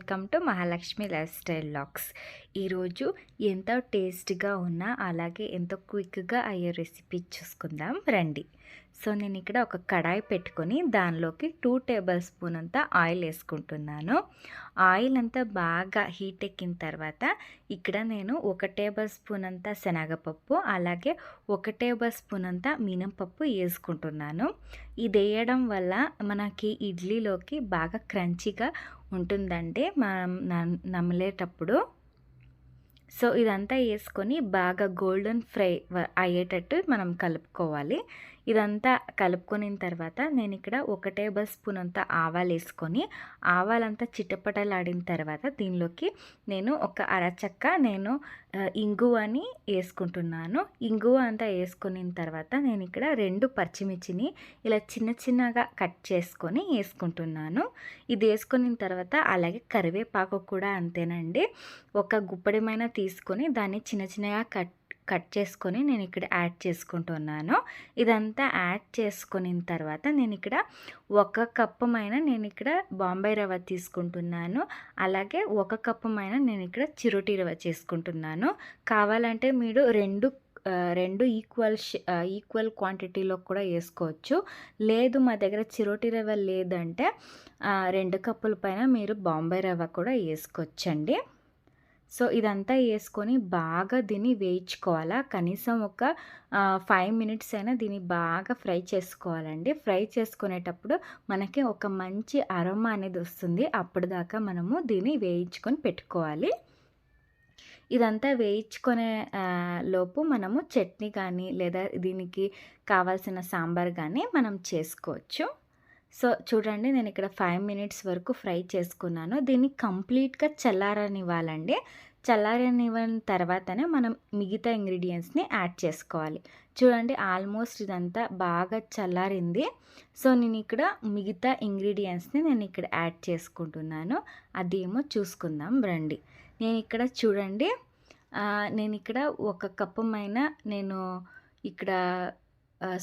Welcome to Mahalakshmi lifestyle vlogs. ఈరోజు ఎంతో టేస్ట్గా ఉన్న అలాగే ఎంతో క్విక్గా అయ్యే రెసిపీ చూసుకుందాం రండి. సో నేను ఇక్కడ ఒక కడాయి పెట్టుకొని దానిలోకి 2 టేబుల్ స్పూన్ అంతా ఆయిల్ వేసుకుంటున్నాను. ఆయిల్ అంతా బాగా హీట్ ఎక్కిన తర్వాత ఇక్కడ నేను 1 టేబుల్ స్పూన్ అంతా శనగపప్పు అలాగే 1 టేబుల్ స్పూన్ అంతా మినపప్పు వేసుకుంటున్నాను. ఇది వేయడం వల్ల మనకి ఇడ్లీలోకి బాగా క్రంచీగా ఉంటుందండి మనం నమిలేటప్పుడు. సో ఇదంతా వేసుకొని బాగా గోల్డెన్ ఫ్రై అయ్యేటట్టు మనం కలుపుకోవాలి. ఇదంతా కలుపుకొనిన తర్వాత నేను ఇక్కడ 1 టేబుల్ స్పూన్ అంతా ఆవాలు వేసుకొని ఆవాలంతా చిటపటలాడిన తర్వాత దీనిలోకి నేను ఒక అరచక్క ఇంగువని వేసుకుంటున్నాను. ఇంగువ అంతా వేసుకున్న తర్వాత నేను ఇక్కడ 2 పచ్చిమిర్చిని ఇలా చిన్న చిన్నగా కట్ చేసుకొని వేసుకుంటున్నాను. ఇది వేసుకున్న తర్వాత అలాగే కరివేపాకు కూడా అంతేనండి. ఒక గుప్పడిమైన తీసుకొని దాన్ని చిన్న చిన్నగా కట్ చేసుకొని నేను ఇక్కడ యాడ్ చేసుకుంటున్నాను. ఇదంతా యాడ్ చేసుకున్న తర్వాత నేను ఇక్కడ 1 కప్పు నేను ఇక్కడ బాంబే రవ్వ తీసుకుంటున్నాను. అలాగే 1 కప్పు నేను ఇక్కడ చిరోటి రవ్వ చేసుకుంటున్నాను. కావాలంటే మీరు రెండు ఈక్వల్ క్వాంటిటీలో కూడా వేసుకోవచ్చు. లేదు మా దగ్గర చిరోటి రవ్వ లేదంటే 2 కప్పుల పైన మీరు బాంబే రవ్వ కూడా వేసుకోవచ్చండి. సో ఇదంతా వేసుకొని బాగా దీన్ని వేయించుకోవాలా. కనీసం ఒక 5 మినిట్స్ అయినా దీన్ని బాగా ఫ్రై చేసుకోవాలండి. ఫ్రై చేసుకునేటప్పుడు మనకి ఒక మంచి అరోమా అనేది వస్తుంది. అప్పటిదాకా మనము దీన్ని వేయించుకొని పెట్టుకోవాలి. ఇదంతా వేయించుకునే లోపు మనము చట్నీ కానీ లేదా దీనికి కావాల్సిన సాంబార్ కానీ మనం చేసుకోవచ్చు. సో చూడండి నేను ఇక్కడ 5 మినిట్స్ వరకు ఫ్రై చేసుకున్నాను. దీన్ని కంప్లీట్గా చల్లారనివ్వాలండి. చల్లారనివ్వని తర్వాతనే మనం మిగతా ఇంగ్రీడియంట్స్ని యాడ్ చేసుకోవాలి. చూడండి ఆల్మోస్ట్ ఇదంతా బాగా చల్లారింది. సో నేను ఇక్కడ మిగతా ఇంగ్రీడియంట్స్ని నేను ఇక్కడ యాడ్ చేసుకుంటున్నాను. అదేమో చూసుకుందాం రండి. నేను ఇక్కడ చూడండి నేను ఇక్కడ 1 కప్పు నేను ఇక్కడ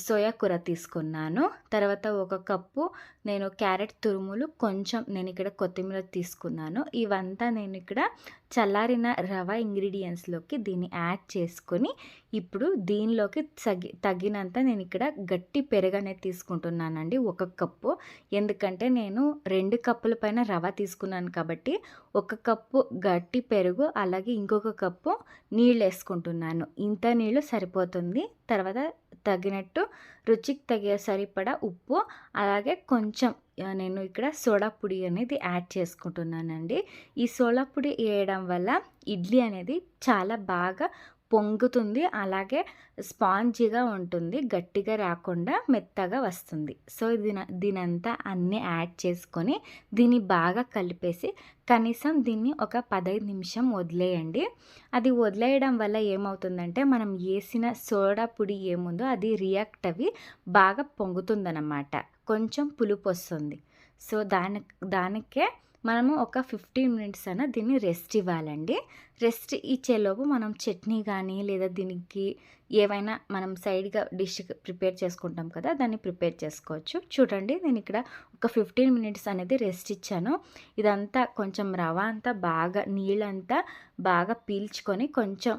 సోయా కూర తీసుకున్నాను. తర్వాత 1 కప్పు నేను క్యారెట్ తురుములు, కొంచెం నేను ఇక్కడ కొత్తిమీర తీసుకున్నాను. ఇవంతా నేను ఇక్కడ చల్లారిన రవ ఇంగ్రీడియంట్స్లోకి దీన్ని యాడ్ చేసుకొని ఇప్పుడు దీనిలోకి తగినంత నేను ఇక్కడ గట్టి పెరుగు అనేది తీసుకుంటున్నానండి 1 కప్పు. ఎందుకంటే నేను 2 కప్పుల పైన రవ తీసుకున్నాను కాబట్టి 1 కప్పు గట్టి పెరుగు అలాగే ఇంకొక కప్పు నీళ్ళు వేసుకుంటున్నాను. ఇంత నీళ్ళు సరిపోతుంది. తర్వాత తగినట్టు రుచికి సరిపడా ఉప్పు అలాగే కొంచెం నేను ఇక్కడ సోడా పొడి అనేది యాడ్ చేసుకుంటున్నానండి. ఈ సోడా పొడి వేయడం వల్ల ఇడ్లీ అనేది చాలా బాగా పొంగుతుంది. అలాగే స్పాంజీగా ఉంటుంది. గట్టిగా రాకుండా మెత్తగా వస్తుంది. సో దీనంతా అన్నీ యాడ్ చేసుకొని దీన్ని బాగా కలిపేసి కనీసం దీన్ని ఒక 15 నిమిషం వదిలేయండి. అది వదిలేయడం వల్ల ఏమవుతుందంటే మనం వేసిన సోడా పొడి ఏముందో అది రియాక్ట్ అవి బాగా పొంగుతుందన్నమాట. కొంచెం పులుపు వస్తుంది. సో దానికే మనము ఒక 15 మినిట్స్ అయినా దీన్ని రెస్ట్ ఇవ్వాలండి. రెస్ట్ ఇచ్చేలోపు మనం చట్నీ కానీ లేదా దీనికి ఏవైనా మనం సైడ్గా డిష్ ప్రిపేర్ చేసుకుంటాం కదా, దాన్ని ప్రిపేర్ చేసుకోవచ్చు. చూడండి నేను ఇక్కడ ఒక 15 మినిట్స్ అనేది రెస్ట్ ఇచ్చాను. ఇదంతా కొంచెం రవ అంతా బాగా నీళ్ళంతా బాగా పీల్చుకొని కొంచెం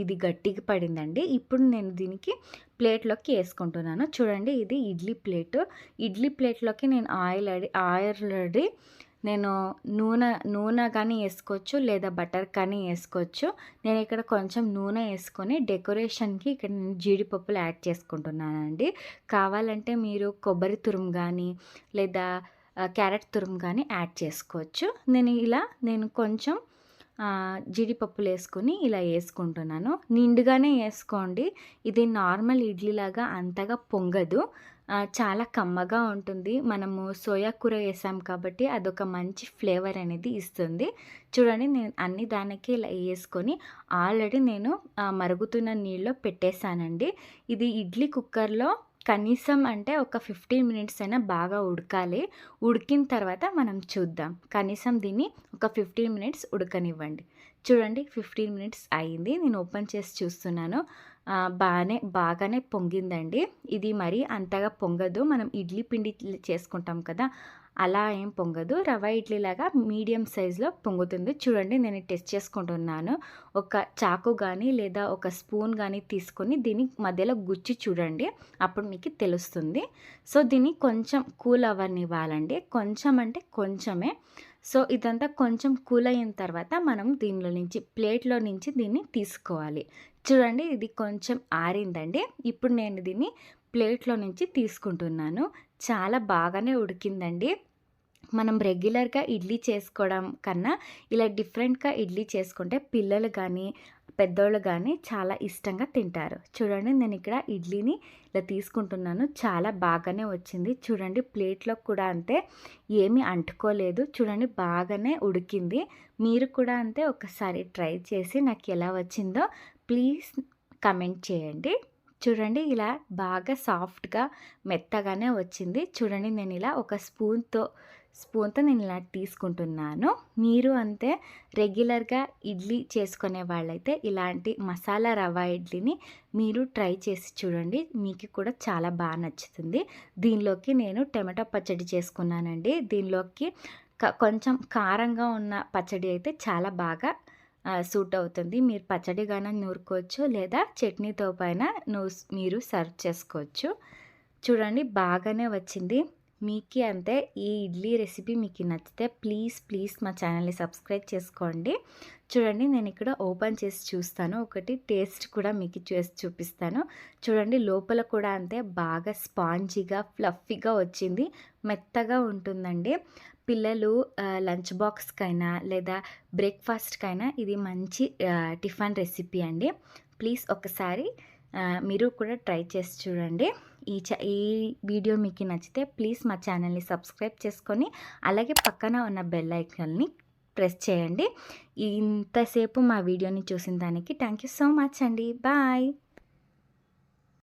ఇది గట్టిగా పడిందండి. ఇప్పుడు నేను దీనికి ప్లేట్లోకి వేసుకుంటున్నాను. చూడండి ఇది ఇడ్లీ ప్లేట్లోకి నేను ఆల్రెడీ నేను నూనె కానీ వేసుకోవచ్చు లేదా బటర్ కానీ వేసుకోవచ్చు. నేను ఇక్కడ కొంచెం నూనె వేసుకొని డెకరేషన్కి ఇక్కడ నేను జీడిపప్పులు యాడ్ చేసుకుంటున్నానండి. కావాలంటే మీరు కొబ్బరి తురుము కానీ లేదా క్యారెట్ తురుము కానీ యాడ్ చేసుకోవచ్చు. నేను కొంచెం జీడిపప్పులు వేసుకొని ఇలా వేసుకుంటున్నాను. నిండుగానే వేసుకోండి. ఇది నార్మల్ ఇడ్లీలాగా అంతగా పొంగదు. చాలా కమ్మగా ఉంటుంది. మనము సోయా కూర వేసాం కాబట్టి అదొక మంచి ఫ్లేవర్ అనేది ఇస్తుంది. చూడండి నేను అన్ని దానికి ఇలా వేసుకొని ఆల్రెడీ నేను మరుగుతున్న నీళ్ళలో పెట్టేశానండి. ఇది ఇడ్లీ కుక్కర్లో కనీసం అంటే ఒక 15 మినిట్స్ అయినా బాగా ఉడకాలి. ఉడికిన తర్వాత మనం చూద్దాం. కనీసం దీన్ని ఒక 15 మినిట్స్ ఉడకనివ్వండి. చూడండి 15 మినిట్స్ అయింది. నేను ఓపెన్ చేసి చూస్తున్నాను. బాగానే పొంగిందండి. ఇది మరి అంతగా పొంగదు. మనం ఇడ్లీ పిండి చేసుకుంటాం కదా, అలా ఏం పొంగదు. రవ ఇడ్లీలాగా మీడియం సైజులో పొంగుతుంది. చూడండి నేను టెస్ట్ చేసుకుంటున్నాను. ఒక చాకు గానీ లేదా ఒక స్పూన్ గానీ తీసుకొని దీన్ని మధ్యలో గుచ్చి చూడండి. అప్పుడు మీకు తెలుస్తుంది. సో దీన్ని కొంచెం కూల్ అవ్వనివ్వాలండి. కొంచెం అంటే కొంచెమే. సో ఇదంతా కొంచెం కూల్ అయిన తర్వాత మనం దీనిలో నుంచి ప్లేట్లో నుంచి దీన్ని తీసుకోవాలి. చూడండి ఇది కొంచెం ఆరిందండి. ఇప్పుడు నేను దీన్ని ప్లేట్లో నుంచి తీసుకుంటున్నాను. చాలా బాగానే ఉడికిందండి. మనం రెగ్యులర్గా ఇడ్లీ చేసుకోవడం కన్నా ఇలా డిఫరెంట్గా ఇడ్లీ చేసుకుంటే పిల్లలు కానీ పెద్దోళ్ళు కానీ చాలా ఇష్టంగా తింటారు. చూడండి నేను ఇక్కడ ఇడ్లీని ఇలా తీసుకుంటున్నాను. చాలా బాగానే వచ్చింది. చూడండి ప్లేట్లో కూడా అంతే ఏమీ అంటుకోలేదు. చూడండి బాగానే ఉడికింది. మీరు కూడా అంతే ఒకసారి ట్రై చేసి నాకు ఎలా వచ్చిందో ప్లీజ్ కమెంట్ చేయండి. చూడండి ఇలా బాగా సాఫ్ట్గా మెత్తగానే వచ్చింది. చూడండి నేను ఇలా ఒక స్పూన్తో నేను ఇలా తీసుకుంటున్నాను. మీరు అంతే రెగ్యులర్గా ఇడ్లీ చేసుకునే వాళ్ళైతే ఇలాంటి మసాలా రవ్వ ఇడ్లీని మీరు ట్రై చేసి చూడండి. మీకు కూడా చాలా బాగా నచ్చుతుంది. దీనిలోకి నేను టమాటో పచ్చడి చేసుకున్నానండి. దీనిలోకి కొంచెం కారంగా ఉన్న పచ్చడి అయితే చాలా బాగా సూట్ అవుతుంది. మీరు పచ్చడిగానే నూరుకోవచ్చు లేదా చట్నీతో పైన మీరు సర్వ్ చేసుకోవచ్చు. చూడండి బాగానే వచ్చింది. మీకు అంతే ఈ ఇడ్లీ రెసిపీ మీకు నచ్చితే ప్లీజ్ మా ఛానల్ని సబ్స్క్రైబ్ చేసుకోండి. చూడండి నేను ఇక్కడ ఓపెన్ చేసి చూస్తాను. ఒకటి టేస్ట్ కూడా మీకు చేసి చూపిస్తాను. చూడండి లోపల కూడా అంతే బాగా స్పాంజీగా ఫ్లఫీగా వచ్చింది. మెత్తగా ఉంటుందండి. పిల్లలు లంచ్ బాక్స్కైనా లేదా బ్రేక్ఫాస్ట్కైనా ఇది మంచి టిఫిన్ రెసిపీ అండి. ప్లీజ్ ఒకసారి మీరు కూడా ట్రై చేసి చూడండి. ఈ వీడియో మీకు నచ్చితే ప్లీజ్ మా ఛానల్ని సబ్స్క్రైబ్ చేసుకొని అలాగే పక్కన ఉన్న బెల్ ఐకాన్ని ప్రెస్ చేయండి. ఇంతసేపు మా వీడియోని చూసిన దానికి థ్యాంక్ యూ సో మచ్ అండి. బాయ్.